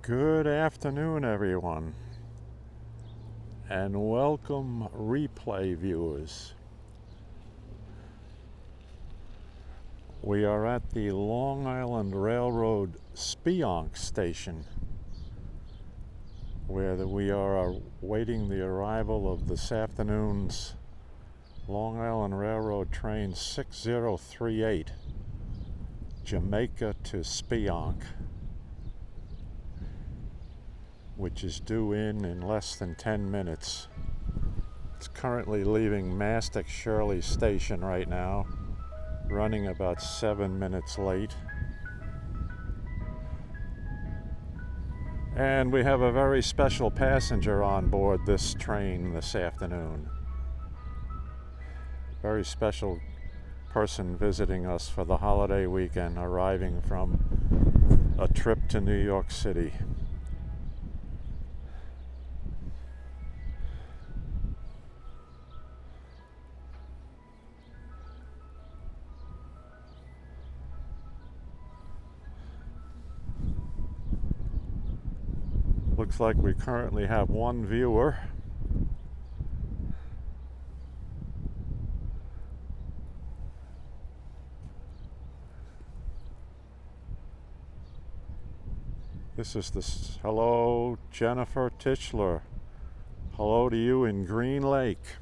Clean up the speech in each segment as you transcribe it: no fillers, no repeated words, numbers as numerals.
Good afternoon, everyone, and welcome replay viewers. We are at the Long Island Railroad Speonk station, where we are awaiting the arrival of this afternoon's Long Island Railroad train 6038, Jamaica to Speonk, which is due in less than 10 minutes. It's currently leaving Mastic Shirley Station right now, running about 7 minutes late. And we have a very special passenger on board this train this afternoon. Very special person visiting us for the holiday weekend, arriving from a trip to New York City. Looks like we currently have one viewer. This is this. Hello, Jennifer Tischler. Hello to you in Green Lake.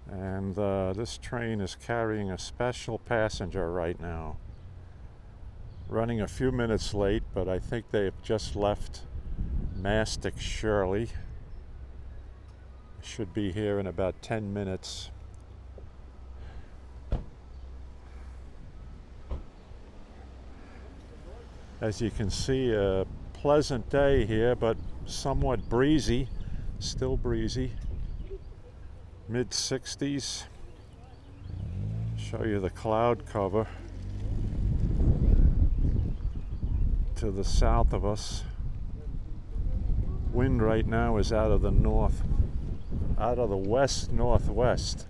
And this train is carrying a special passenger right now. Running a few minutes late, but I think they've just left Mastic Shirley. Should be here in about 10 minutes. As you can see, a pleasant day here, but somewhat breezy, still breezy. Mid-60s. Show you the cloud cover to the south of us. Wind right now is out of the west-northwest,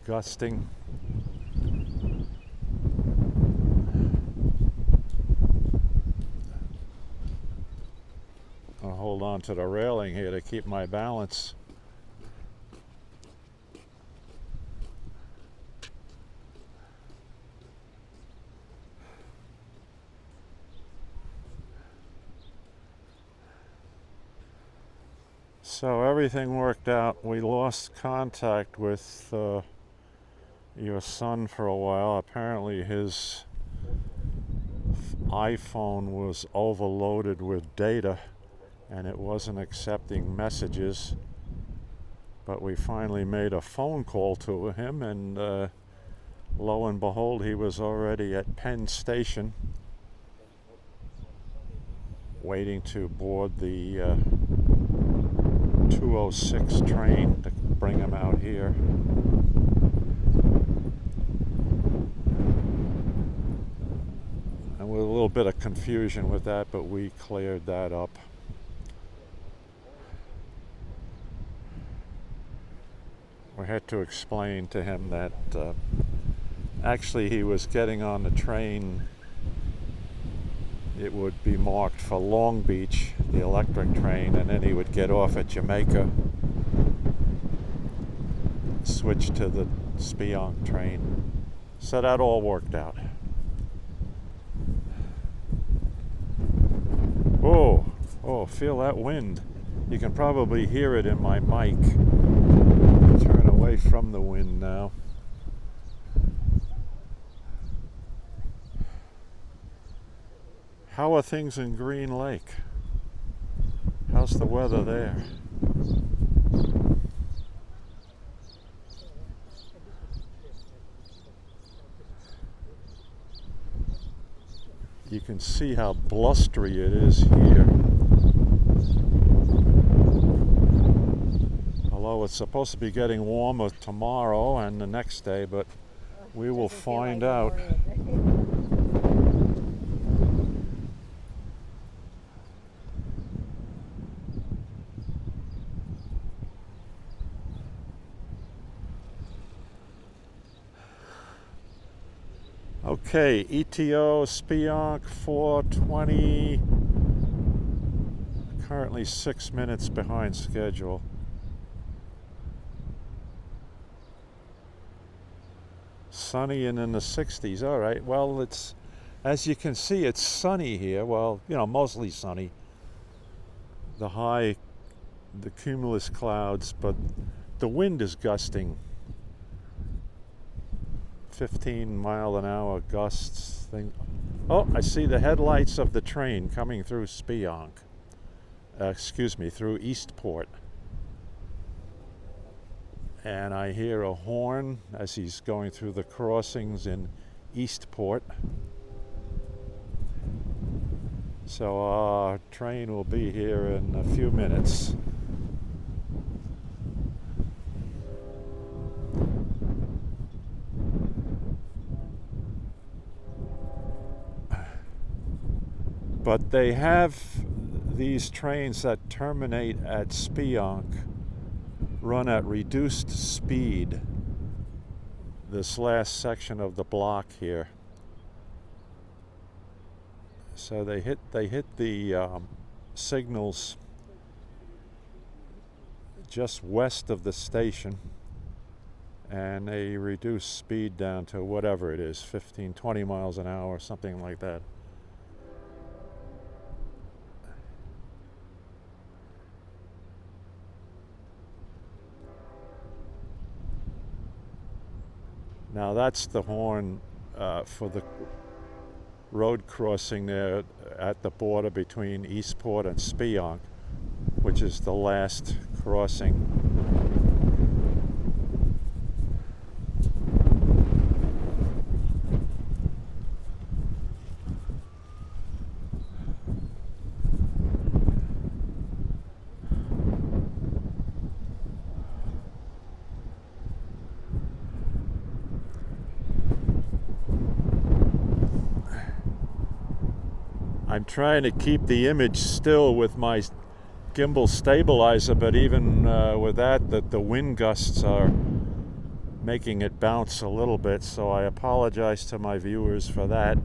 gusting. I'll hold on to the railing here to keep my balance. So everything worked out. We lost contact with your son for a while. Apparently his iPhone was overloaded with data and it wasn't accepting messages. But we finally made a phone call to him, and lo and behold, he was already at Penn Station waiting to board the 206 train to bring him out here. And with a little bit of confusion with that, but we cleared that up. We had to explain to him that actually he was getting on the train. It would be marked for Long Beach, the electric train, and then he would get off at Jamaica, switch to the Speonk train. So that all worked out. Oh, feel that wind. You can probably hear it in my mic. Turn away from the wind now. How are things in Green Lake? How's the weather there? You can see how blustery it is here. Although it's supposed to be getting warmer tomorrow and the next day, but we will find out. Okay, ETO Speonk 420 Currently 6 minutes behind schedule. Sunny and in the 60s. All right, well, it's, as you can see, it's sunny here. Well, you know, mostly sunny. The cumulus clouds, but the wind is gusting. 15-mile-an-hour gusts. Oh, I see the headlights of the train coming through Speonk. Through Eastport. And I hear a horn as he's going through the crossings in Eastport. So our train will be here in a few minutes. But they have these trains that terminate at Speonk run at reduced speed. This last section of the block here. So they hit the signals just west of the station, and they reduce speed down to whatever it is, 15, 20 miles an hour, something like that. Now that's the horn for the road crossing there at the border between Eastport and Speonk, which is the last crossing. I'm trying to keep the image still with my gimbal stabilizer, but even with that, the wind gusts are making it bounce a little bit, so I apologize to my viewers for that.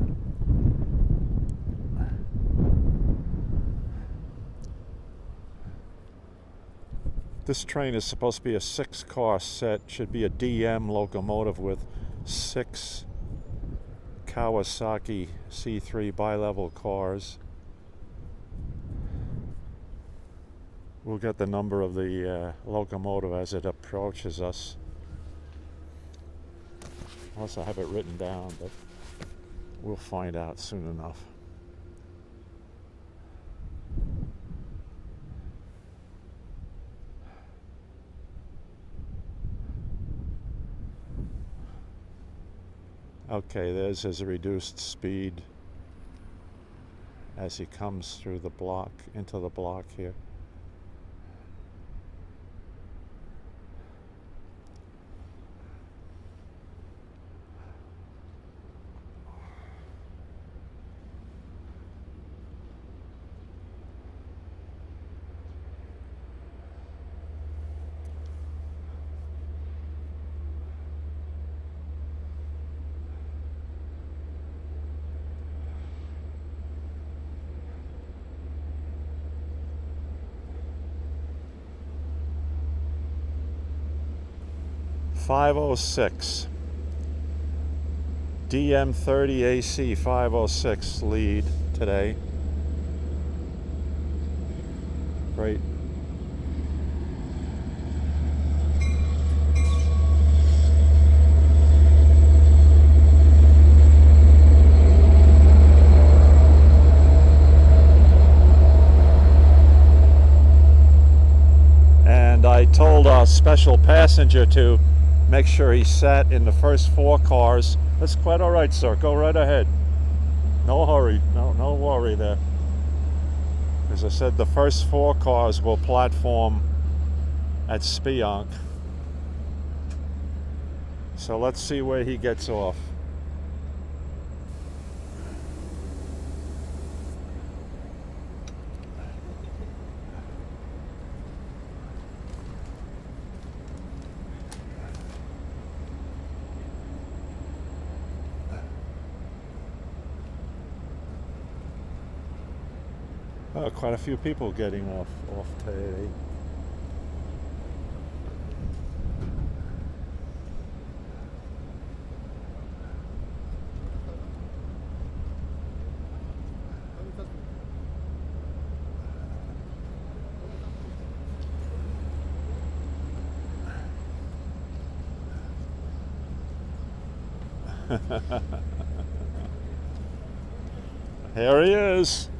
This train is supposed to be a 6-car set, should be a DM locomotive with 6 Kawasaki C3 bilevel cars. We'll get the number of the locomotive as it approaches us. Unless I have it written down, but we'll find out soon enough. Okay, there's his reduced speed as he comes through the block, into the block here. .506 DM30 AC 506 lead today. Great. And I told our special passenger to make sure he sat in the first 4 cars. That's quite all right, sir. Go right ahead. No hurry. No worry there. As I said, the first 4 cars will platform at Speonk. So let's see where he gets off. Quite a few people getting off today. Here he is.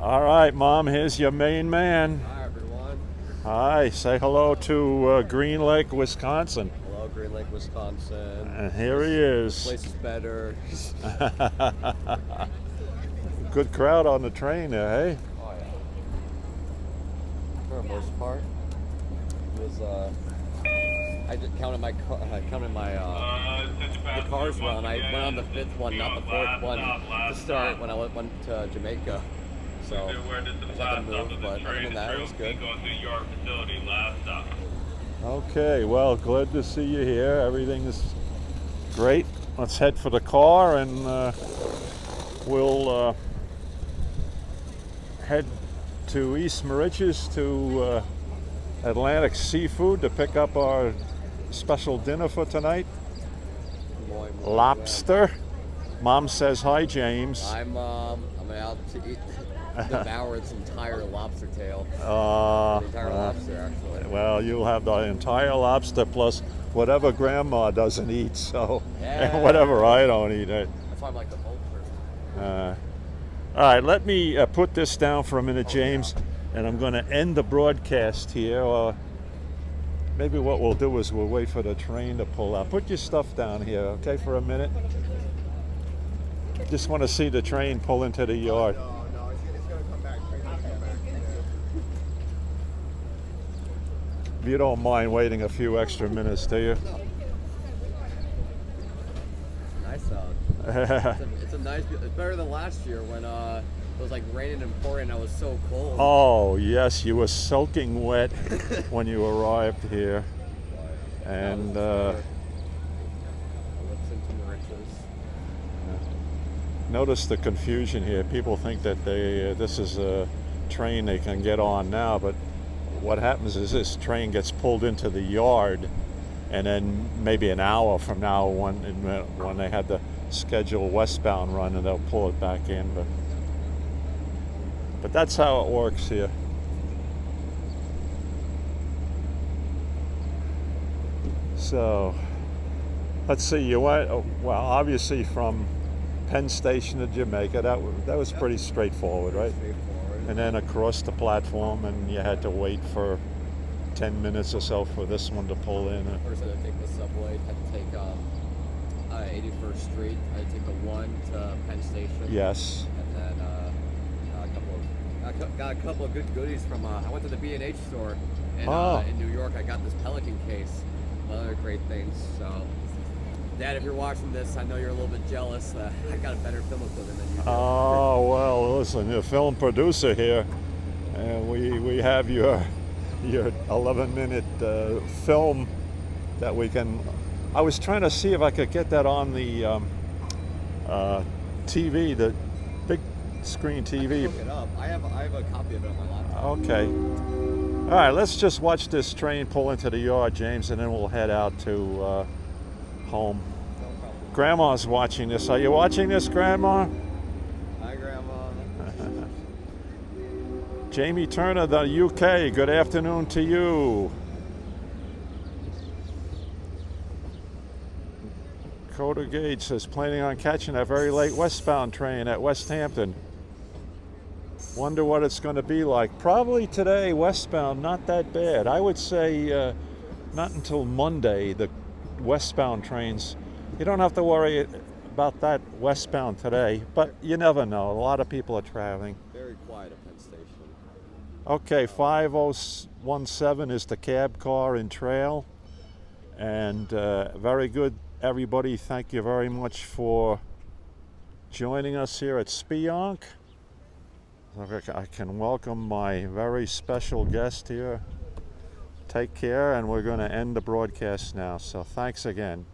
All right, Mom, here's your main man. Hi, everyone. Hi, say hello to Green Lake, Wisconsin. Hello, Green Lake, Wisconsin. And here he is. This place is better. Good crowd on the train there, hey? Oh, yeah. For the most part, it was, I just counted my the cars run. I went on the 5th one, not the 4th one, to start when I went to Jamaica. So I just had to move, but other than that, it was good. Okay, well, glad to see you here. Everything is great. Let's head for the car, and we'll head to East Moriches to Atlantic Seafood to pick up our special dinner for tonight. Lobster. Mom says hi, James. I'm out to eat, devour its entire lobster tail. The entire lobster, actually. Well, you'll have the entire lobster plus whatever Grandma doesn't eat, so Yeah. and whatever I don't eat. That's why I'm like the whole person. All right, let me put this down for a minute, James, and I'm going to end the broadcast here. Maybe what we'll do is we'll wait for the train to pull out. Put your stuff down here, okay, for a minute. Just want to see the train pull into the yard. No, it's going to come back. If you don't mind waiting a few extra minutes, do you? Nice out. It's a nice. It's better than last year when it was like raining and pouring. And I was so cold. Oh yes, you were soaking wet when you arrived here, and notice the confusion here. People think that this is a train they can get on now, but what happens is this train gets pulled into the yard, and then maybe an hour from now, when they had the scheduled westbound run, and they'll pull it back in. But that's how it works here. So let's see. You went well, obviously from Penn Station to Jamaica. That was pretty straightforward, right? And then across the platform, and you had to wait for 10 minutes or so for this one to pull in. First, I had to take the subway. Had to take 81st Street. I had to take the 1 to Penn Station. Yes. And then got a couple of good goodies from. I went to the B&H store in New York. I got this Pelican case. Other great things. So, Dad, if you're watching this, I know you're a little bit jealous. I got a better film equipment than you do. Oh well, listen, you're a film producer here, and we have your 11-minute film that we can. I was trying to see if I could get that on the TV, the big screen TV. Look it up. I have a copy of it on my laptop. Okay. All right, let's just watch this train pull into the yard, James, and then we'll head out to home. No problem. Grandma's watching this. Are you watching this, Grandma? Hi, Grandma. Jamie Turner, the UK, good afternoon to you. Coda Gage says, planning on catching a very late westbound train at West Hampton. Wonder what it's going to be like. Probably today, westbound, not that bad. I would say not until Monday, the westbound trains. You don't have to worry about that westbound today, but you never know. A lot of people are traveling. Very quiet at Penn Station. Okay, 5017 is the cab car in Trail. And very good, everybody. Thank you very much for joining us here at Speonk. I can welcome my very special guest here. Take care, and we're going to end the broadcast now. So thanks again.